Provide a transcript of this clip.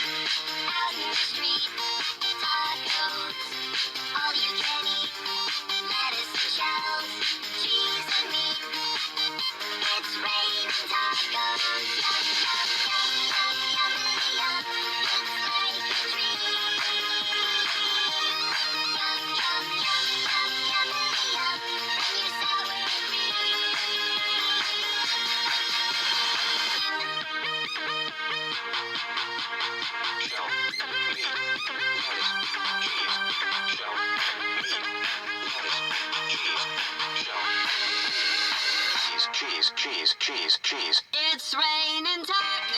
Out in the street, tacos, all you can eat, lettuce and shells, cheese and meat. It's raining tacos, yum, yum, yum, yum, yum, yum. It's like a dream. Yum, yum, yum, yum, yum, yum. Bring your sour Cheese. It's raining tacos.